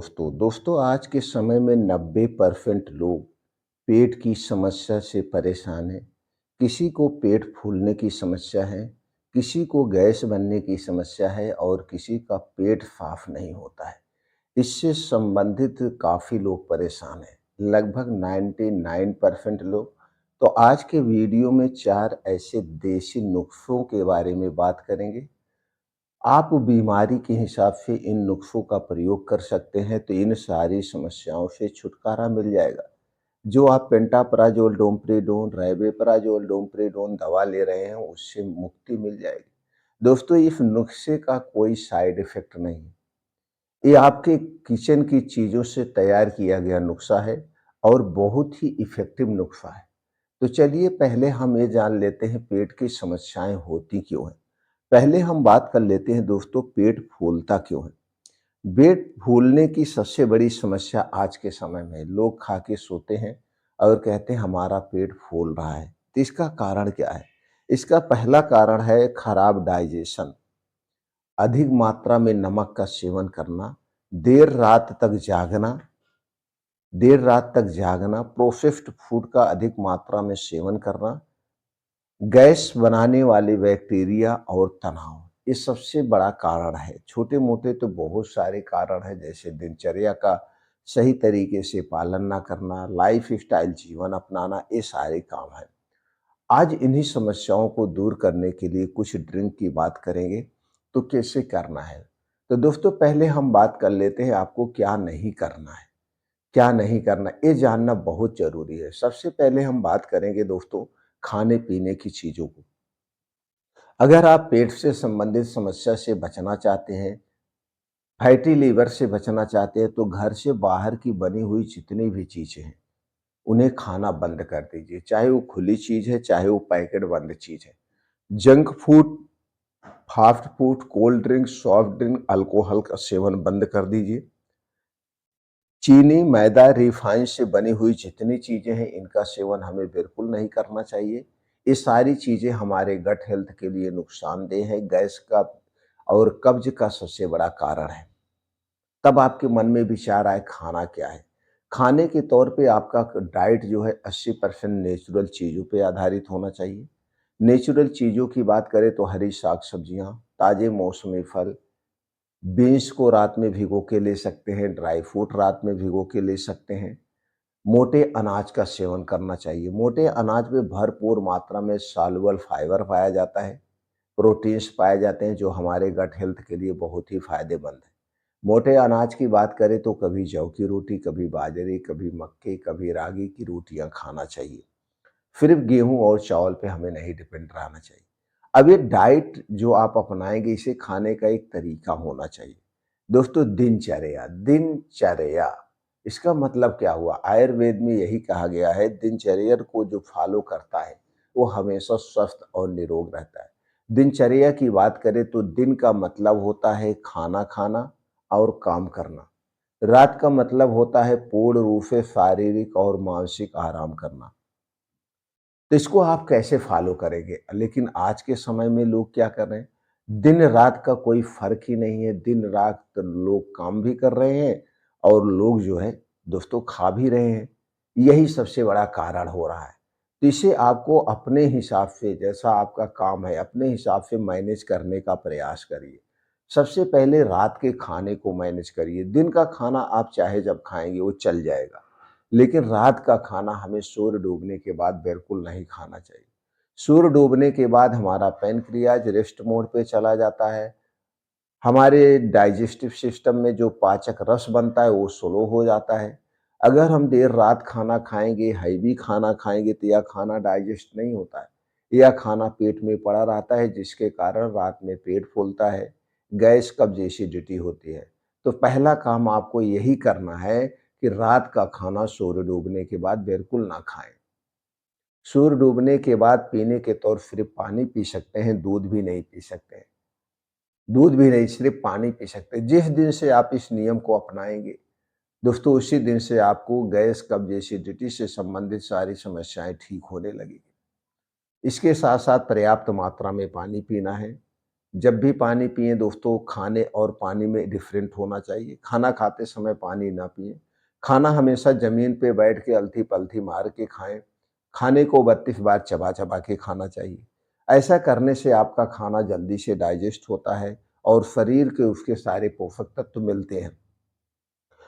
दोस्तों आज के समय में 90% लोग पेट की समस्या से परेशान हैं। किसी को पेट फूलने की समस्या है, किसी को गैस बनने की समस्या है और किसी का पेट साफ नहीं होता है। इससे संबंधित काफ़ी लोग परेशान हैं, लगभग 99% लोग। तो आज के वीडियो में 4 ऐसे देसी नुस्ख़ों के बारे में बात करेंगे। आप बीमारी के हिसाब से इन नुस्ख़ों का प्रयोग कर सकते हैं, तो इन सारी समस्याओं से छुटकारा मिल जाएगा। जो आप पेंटाप्राज़ोल, डोमपेरिडोन, राइबोप्राज़ोल, डोमपेरिडोन दवा ले रहे हैं, उससे मुक्ति मिल जाएगी। दोस्तों, इस नुस्ख़े का कोई साइड इफ़ेक्ट नहीं है। ये आपके किचन की चीज़ों से तैयार किया गया नुस्ख़ा है और बहुत ही इफ़ेक्टिव नुस्ख़ा है। तो चलिए पहले हम ये जान लेते हैं पेट की समस्याएँ होती क्यों हैं। पहले हम बात कर लेते हैं दोस्तों, पेट फूलता क्यों है? पेट फूलने की सबसे बड़ी समस्या आज के समय में है। लोग खा के सोते हैं और कहते हैं हमारा पेट फूल रहा है। तो इसका कारण क्या है? इसका पहला कारण है खराब डाइजेशन, अधिक मात्रा में नमक का सेवन करना, देर रात तक जागना, प्रोसेस्ड फूड का अधिक मात्रा में सेवन करना, गैस बनाने वाले बैक्टीरिया और तनाव, ये सबसे बड़ा कारण है। छोटे-मोटे तो बहुत सारे कारण हैं, जैसे दिनचर्या का सही तरीके से पालन ना करना, लाइफ़स्टाइल जीवन अपनाना, ये सारे काम हैं। आज इन्हीं समस्याओं को दूर करने के लिए कुछ ड्रिंक की बात करेंगे, तो कैसे करना है? तो दोस्तों पहले हम बात कर लेते हैं आपको क्या नहीं करना है। क्या नहीं करना, ये जानना बहुत ज़रूरी है। सबसे पहले हम बात करेंगे दोस्तों खाने-पीने की चीज़ों को। अगर आप पेट से संबंधित समस्या से बचना चाहते हैं, फैटी लीवर से बचना चाहते हैं, तो घर से बाहर की बनी हुई जितनी भी चीज़ें हैं, उन्हें खाना बंद कर दीजिए। चाहे वो खुली चीज़ है, चाहे वो पैकेट बंद चीज़ है। Junk food, fast food, cold drink, soft drink, alcohol का सेवन बंद कर दीजिए। चीनी, मैदा, रिफाइन से बनी हुई जितनी चीज़ें हैं, इनका सेवन हमें बिल्कुल नहीं करना चाहिए। ये सारी चीज़ें हमारे गट हेल्थ के लिए नुकसानदेह है, गैस का और कब्ज़ का सबसे बड़ा कारण है। तब आपके मन में विचार आए खाना क्या है? खाने के तौर पे आपका डाइट जो है 80% नेचुरल चीज़ों पे आधारित होना चाहिए। नेचुरल चीज़ों की बात करें तो हरी साग-सब्जियाँ, ताज़े मौसमी फल, बीन्स को रात में भिगो के ले सकते हैं, ड्राई फ्रूट रात में भिगो के ले सकते हैं। मोटे अनाज का सेवन करना चाहिए। मोटे अनाज में भरपूर मात्रा में सॉल्युबल फाइबर पाया जाता है, प्रोटीन्स पाए जाते हैं जो हमारे गट हेल्थ के लिए बहुत ही फ़ायदेमंद है। मोटे अनाज की बात करें तो कभी जौ की रोटी, कभी बाजरे, कभी मक्के, कभी रागी की रोटियाँ खाना चाहिए। सिर्फ़ गेहूँ और चावल पे हमें नहीं डिपेंड रहना चाहिए। अब ये डाइट जो आप अपनाएँगे, इसे खाने का एक तरीका होना चाहिए। दोस्तों दिनचर्या, इसका मतलब क्या हुआ? आयुर्वेद में यही कहा गया है, दिनचर्या को जो फ़ॉलो करता है, वो हमेशा स्वस्थ और निरोग रहता है। दिनचर्या की बात करें तो दिन का मतलब होता है खाना खाना और काम करना। रात का मतलब होता है पूर्ण रूप से शारीरिक और मानसिक आराम करना। तो इसको आप कैसे फ़ॉलो करेंगे? लेकिन आज के समय में लोग क्या कर रहे हैं, दिन-रात का कोई फ़र्क ही नहीं है, दिन-रात लोग काम भी कर रहे हैं और लोग जो है दोस्तों खा भी रहे हैं। यही सबसे बड़ा कारण हो रहा है। तो इसे आपको अपने हिसाब से, जैसा आपका काम है, अपने हिसाब से मैनेज करने का प्रयास करिए। सबसे पहले रात के खाने को मैनेज करिए। दिन का खाना आप चाहे जब खाएँगे वो चल जाएगा। लेकिन रात का खाना हमें सूर्य डूबने के बाद बिल्कुल नहीं खाना चाहिए। सूर्य डूबने के बाद हमारा पैनक्रियाज़ रेस्ट मोड पे चला जाता है। हमारे डाइजेस्टिव सिस्टम में जो पाचक रस बनता है वो स्लो हो जाता है। अगर हम देर रात खाना खाएँगे, हैवी खाना खाएँगे तो यह खाना डाइजेस्ट नहीं होता है। यह खाना पेट में पड़ा रहता है जिसके कारण रात में पेट फूलता है, गैस, कब्ज़, एसिडिटी होती है। तो पहला काम आपको यही करना है कि रात का खाना सूर्य डूबने के बाद बिल्कुल ना खाएँ। सूर्य डूबने के बाद पीने के तौर सिर्फ़ पानी पी सकते हैं, दूध भी नहीं पी सकते हैं। दूध भी नहीं, सिर्फ़ पानी पी सकते हैं। जिस दिन से आप इस नियम को अपनाएँगे, दोस्तों उसी दिन से आपको गैस, कब्ज़, एसिडिटी से संबंधित सारी समस्याएँ ठीक होने लगेंगी। इसके साथ-साथ पर्याप्त मात्रा में पानी पीना है। जब भी पानी पिएँ दोस्तों, खाने और पानी में डिफ़रेंट होना चाहिए। खाना खाते समय पानी ना पिएँ। खाना हमेशा ज़मीन पे बैठ के अलथी-पलथी मार के खाएँ। खाने को 32 बार चबा-चबा के खाना चाहिए। ऐसा करने से आपका खाना जल्दी से डाइजेस्ट होता है और शरीर के उसके सारे पोषक तत्व मिलते हैं।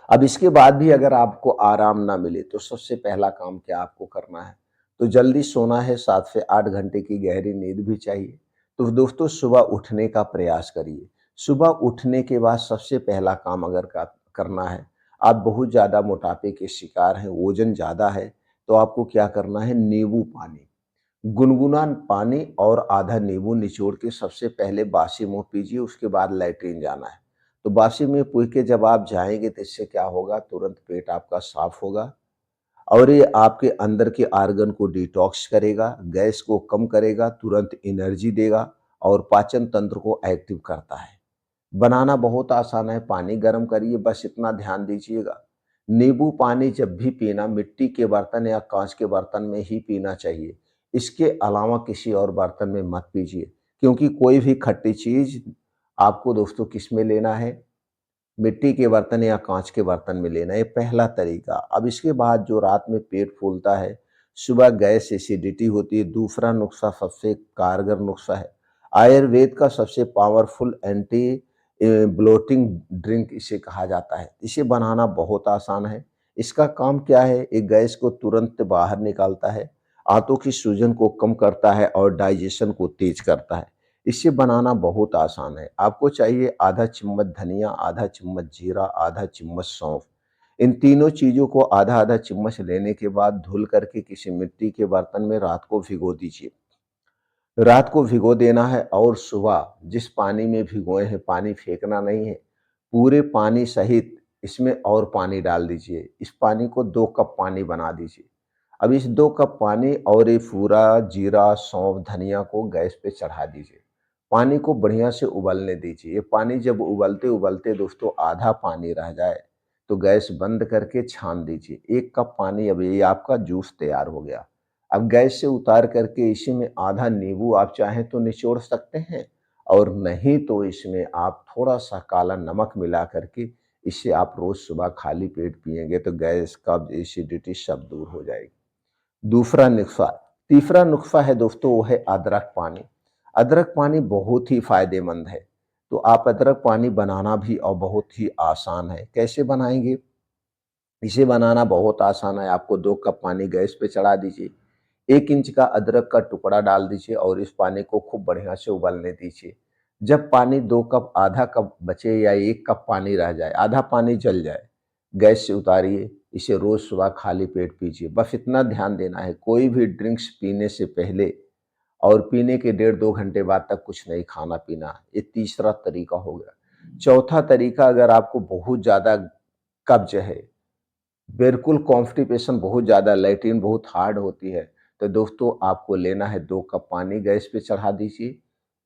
अब इसके बाद भी अगर आपको आराम ना मिले तो सबसे पहला काम क्या आपको करना है? तो जल्दी सोना है, 7 से 8 घंटे की गहरी नींद भी चाहिए। तो दोस्तों सुबह उठने का प्रयास करिए। सुबह उठने के बाद सबसे पहला काम अगर का करना है, आप बहुत ज़्यादा मोटापे के शिकार हैं, वज़न ज़्यादा है, तो आपको क्या करना है, नींबू पानी, गुनगुना पानी और आधा नींबू निचोड़ के सबसे पहले बासी मुँह पीजिए, उसके बाद लैट्रिन जाना है। तो बासी मुँह पी के जब आप जाएँगे तो इससे क्या होगा, तुरंत पेट आपका साफ होगा और ये आपके अंदर के ऑर्गन को डिटॉक्स करेगा, गैस को कम करेगा, तुरंत एनर्जी देगा और पाचन तंत्र को एक्टिव करता है। बनाना बहुत आसान है, पानी गर्म करिए, बस इतना ध्यान दीजिएगा। नींबू पानी जब भी पीना मिट्टी के बर्तन या काँच के बर्तन में ही पीना चाहिए। इसके अलावा किसी और बर्तन में मत पीजिए, क्योंकि कोई भी खट्टी चीज़ आपको दोस्तों किसमें लेना है, मिट्टी के बर्तन या काँच के बर्तन में लेना है, ये पहला तरीका। अब इसके बाद जो रात में पेट फूलता है, सुबह गैस एसिडिटी होती है, दूसरा नुस्खा सबसे कारगर नुस्खा है। आयुर्वेद का सबसे पावरफुल एंटी ब्लोटिंग ड्रिंक इसे कहा जाता है। इसे बनाना बहुत आसान है। इसका काम क्या है? ये गैस को तुरंत बाहर निकालता है, आंतों की सूजन को कम करता है और डाइजेशन को तेज करता है। इसे बनाना बहुत आसान है। आपको चाहिए आधा चम्मच धनिया, आधा चम्मच जीरा, आधा चम्मच सौंफ। इन तीनों चीज़ों को आधा-आधा चम्मच लेने के बाद धुल करके किसी मिट्टी के बर्तन में रात को भिगो दीजिए। रात को भिगो देना है और सुबह जिस पानी में भिगोए हैं, पानी फेंकना नहीं है। पूरे पानी सहित इसमें और पानी डाल दीजिए। इस पानी को 2 कप पानी बना दीजिए। अब इस 2 कप पानी और ये पूरा जीरा, सौंफ, धनिया को गैस पे चढ़ा दीजिए। पानी को बढ़िया से उबलने दीजिए। ये पानी जब उबलते-उबलते दोस्तों आधा पानी रह जाए, तो गैस बंद करके छान दीजिए। 1 कप पानी, अब ये आपका जूस तैयार हो गया। अब गैस से उतार करके इसी में आधा नींबू आप चाहें तो निचोड़ सकते हैं और नहीं तो इसमें आप थोड़ा-सा काला नमक मिला करके इसे आप रोज़ सुबह खाली पेट पिएँगे तो गैस, कब्ज़, एसिडिटी सब दूर हो जाएगी। दूसरा नुस्खा, तीसरा नुस्खा है दोस्तों, वो है अदरक पानी। अदरक पानी बहुत ही फ़ायदेमंद है। तो आप अदरक पानी बनाना भी और बहुत ही आसान है। कैसे बनाएँगे? इसे बनाना बहुत आसान है। आपको 2 कप पानी गैस पे चढ़ा दीजिए। 1 इंच का अदरक का टुकड़ा डाल दीजिए और इस पानी को खूब बढ़िया से उबलने दीजिए। जब पानी 2 कप, आधा कप बचे या 1 कप पानी रह जाए, आधा पानी जल जाए, गैस से उतारिए, इसे रोज़ सुबह खाली पेट पीजिए। बस इतना ध्यान देना है, कोई भी ड्रिंक्स पीने से पहले और पीने के डेढ़ 2 घंटे बाद तक कुछ नहीं खाना-पीना। ये तीसरा तरीका हो गया। चौथा तरीका, अगर आपको बहुत ज़्यादा कब्ज़ है, बिल्कुल कॉन्स्टिपेशन बहुत ज़्यादा, लैट्रिन बहुत हार्ड होती है, तो दोस्तों आपको लेना है 2 कप पानी, गैस पे चढ़ा दीजिए।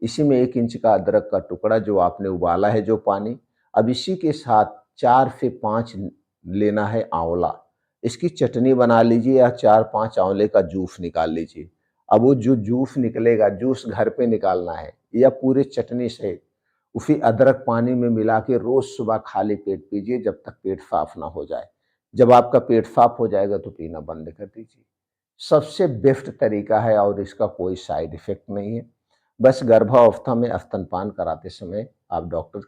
इसी में 1 इंच का अदरक का टुकड़ा जो आपने उबाला है जो पानी, अब इसी के साथ 4 से 5 लेना है आँवला। इसकी चटनी बना लीजिए या 4-5 आँवले का जूस निकाल लीजिए। अब वो जो जूस निकलेगा, जूस घर पे निकालना है या पूरे चटनी सहित उसी अदरक पानी में मिला के रोज़ सुबह खाली पेट पीजिए जब तक पेट साफ ना हो जाए। जब आपका पेट साफ हो जाएगा तो पीना बंद कर दीजिए। सबसे बेस्ट तरीका है और इसका कोई साइड इफ़ेक्ट नहीं है। बस गर्भावस्था में स्तनपान कराते समय आप डॉक्टर